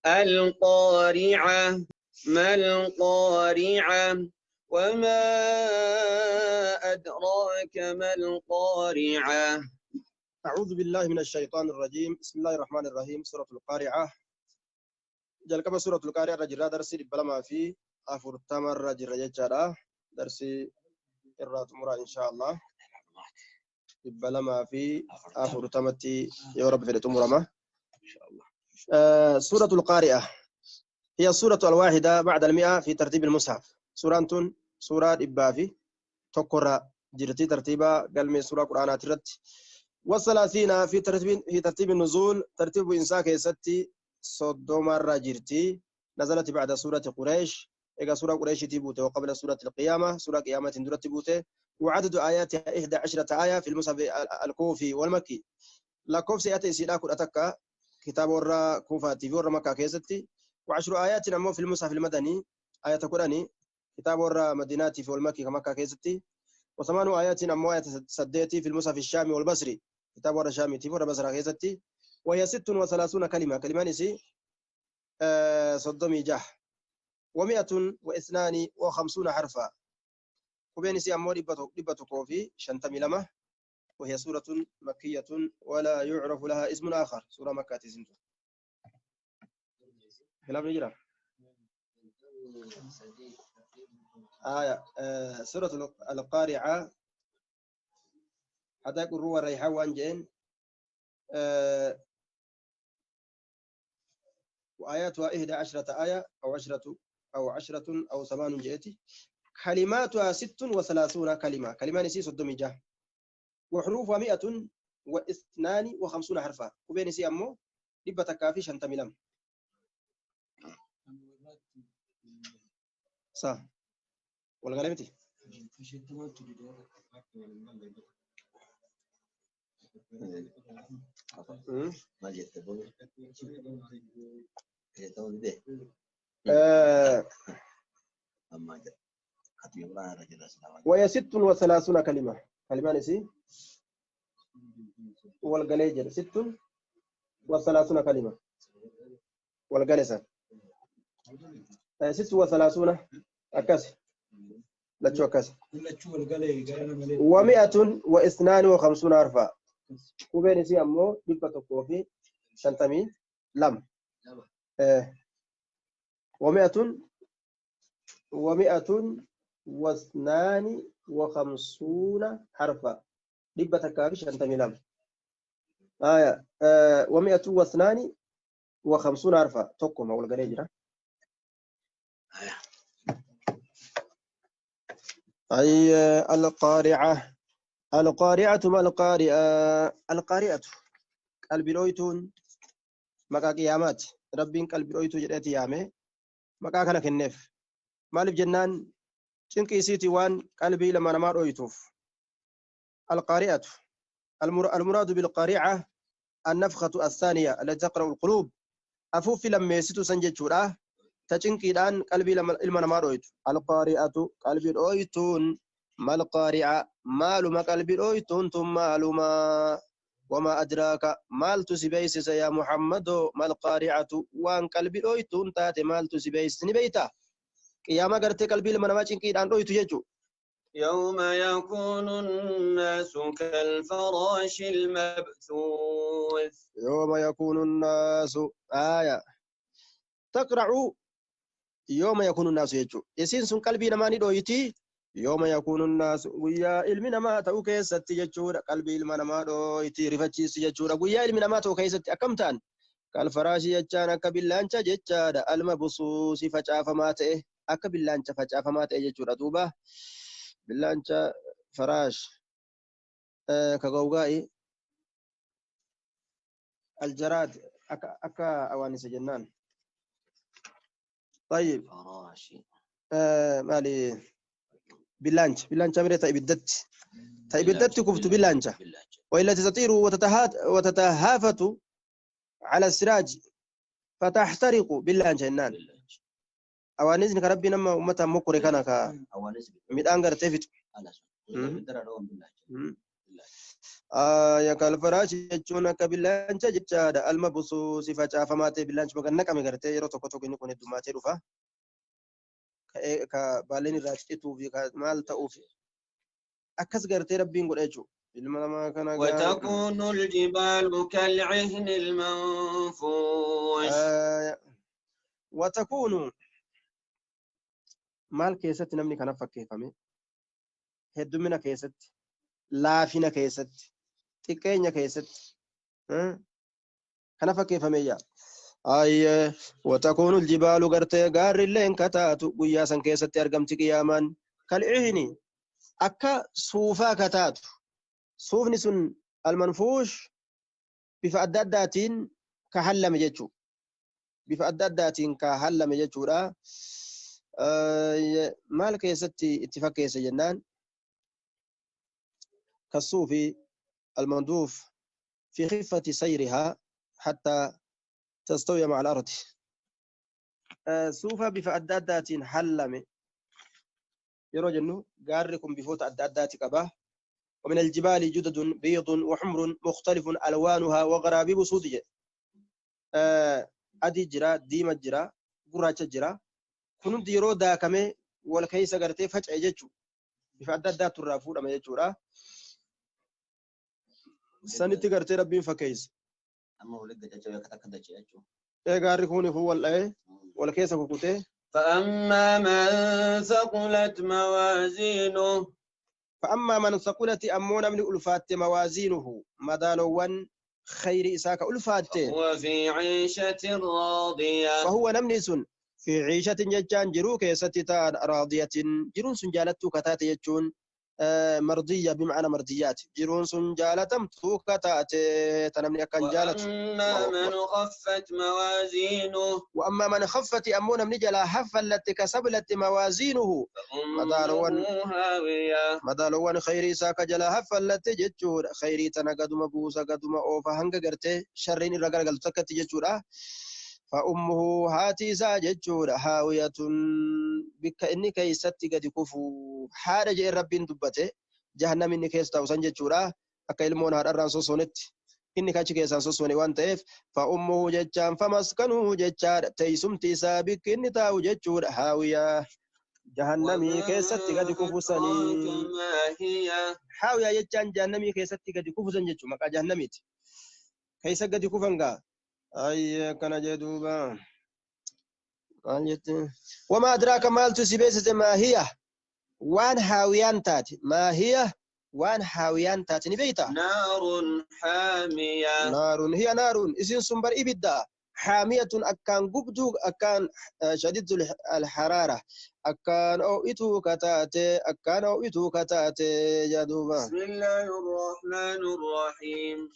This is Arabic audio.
القارعة ما القارعة وما أدراك ما القارعة. أعوذ بالله من الشيطان الرجيم. بسم الله الرحمن الرحيم. سورة القارعة. جلقب سورة القارعة رجل درسي بلما في أفر تمر رجل رجل درسي الرات مرة إن شاء الله بلما في أفر تمتي يا رب في مرة إن شاء الله. سورة القارعة هي السورة الواحدة بعد المئة في ترتيب المصحف. سورة إبافي تقرأ جرتي ترتيبا قال من سورة قرآن ترت والثلاثين في ترتيب النزول ترتيب إنساك ستي صدوم الراجرتي نزلت بعد سورة قريش إذا سورة قريش تبوته وقبل سورة القيامة سورة قيامة درت تبوته وعدد آياتها 11 آية في المصحف الكوفي والمكي لا كوف سيأتي سيداك أتكا كتاب ورا كوفاتي في ورا مكة كيستي و10 آيات نمو في المصحف المدني آية قراني كتاب ورا مديناتي في المكي كمكة كيستي و8 آيات نمو آية سديتي في المصحف الشامي والبصري كتاب ورا شامي في ورا بصرة كيستي وهي 36 كلمة كلمان سي صدمي جح و152 حرفا وبين سي أمور دبتو كوفي شنتمي لما وهي سورة مكية ولا يعرف لها اسم آخر سورة مكة تزنتو خلاف نجرة سورة القارعة حتى يقول روى الريحان وانجين وآياتها 11 آية أو عشرة أو 8 جئتي كلماتها 36 كلمة كلمان سي صدمي جاه وحروفها 152 حرفا وبين سي أمو لبة كافي شنتمي لم صح والغلمتي وهي 36 كلمة كلمان سي والغليجر 36 كلمة والغلسة 36 أكاسي لا شو أكاسي و152 حرفا وبين سي أمو دبة كوفي شنتمي لم و152 حرفا دبة كافي شنتمي لم و152 حرفا تقوم أول قريجرة أي القارعة ما القارعة قلب رويتون مكا قيامات ربين قلب رويتو جريتي يامي مكا كان كنف مالف جنان شنكي سيتي وان قلبي لما نما رويتوف القارعة المراد بالقارعة النفخة الثانية التي تقرأ القلوب أفوفي لما يسيتو سنججورا تشنكي دان قلبي لما نما رويتو القارعة قلبي رويتون ما القارعة مالما قلبي رويتون ثم مالما وما أدراك مال تسبيس يا محمد ما القارعة وان قلبي رويتون تات مال تسبيس نبيتا قيامة قرت قلبي لما نما چنكي دان رويتو يجو يوم يكون الناس كالفراش المبثوث يوم يكون الناس تقرع يوم يكون الناس يجو يسين سن قلبي نماني دويتي يوم يكون الناس ويا علمنا ما تو كيست يجور قلبي علمنا ما دويتي رفتشيس يجور ويا علمنا ما تو كيست أكمتان كالفراش يجانا كبلانشا ججادا المبصوص فجافماته أكبلانشا فجافماته يجور دوبا بلانشا فراش كغوغائي الجراد أكا أوانس جنان طيب مالي بلانش أمري تايبدت كفت بلانشا وإلا تطير وتتهافت على السراج فتحترق بلانشا النان أوانس كربي نما أمتا مكوري كان كا ميدان غرتفت يا كالفراش يجون كبلان ججاد المبسوس فجافمات بلان بغنك مغرتي يرو توكو توكو نكون الدماتي رفا كبالين راجتو في مال تأوفي أكس غرتي ربين قل أجو ما كان وتكون الجبال كالعهن المنفوش وتكون مال كيست نمني كان فكيفمي هدمنا كيست لافنا كيست تكينيا كيست كان فكيفمي أي وتكون الجبال غرتي غار اللين كتاتو قياسا كيست أرقمت قياما كالعهن أكا صوفا كتاتو صوفني سن المنفوش بفأداداتين كحلم جيتشو بفأداداتين كحلم جيتشو را مال كيستي اتفاق كيس جنان كالصوفي المندوف في خفة سيرها حتى تستوي مع الأرض صوفا بفأداداتين حلم يرو جنو قاركم بفوت أداداتي كباه ومن الجبال جدد بيض وحمر مختلف ألوانها وغرابيب سودية أدي جرا ديما جرا قراچ جرا كنون ديرو داكمه والكيس غرتي فجأة جچو بفعداد ترافو دما جچورا سنتي غرتي ربين فكيس أما ولد جاجو كتكدا جاجو غاري كوني هو والكيس كوكوتي فأما من ثقلت موازينه فأما من ثقلت أمون من ألفات موازينه مدالوان خير إساك ألفات هو في عيشة راضية فهو نمنس في عيشة ججان جرو كيستتان راضية جرون سنجالتو كتات يجون مرضية بمعنى مرضيات جرون سنجالتم تو كتات تنمني أكان جالت وأما من خفت موازينه وأما من خفت أمون من جلا حف التي كسبلت موازينه فأمه هاوية مدالوان خيري ساك جلا حف التي ججور خيري تنقدم بوسا قدم أوفا هنگ قرتي شرين الرقل قلتك تججور فأمه هاتي ساججور هاوية بك إني كيستي قد كفو حارج رب دبته جهنم إني كيستا وسنججورا أكا إلمون هار أران سوسونت إني كاتش كيسان سوسوني وانتيف فأمه ججان فمسكنه ججار تيسمتي سابك إني تاو ججور هاوية جهنمي كيستي قد كفو سني هاوية ججان جهنمي كيستي قد كفو سنججو مكا جهنميت كيسا قد كفنغا أي كان جدوبا وما أدراك ما التسبيس ما هي وان هاويان تات ما هي وان هاويان تات نبيتا نار حامية نار هي نار إذن سنبر إبدا حامية أكان قبدو أكان شديد الحرارة أكان أو إتو كتاتي أكان أو إتو كتاتي جدوبا بسم الله الرحمن الرحيم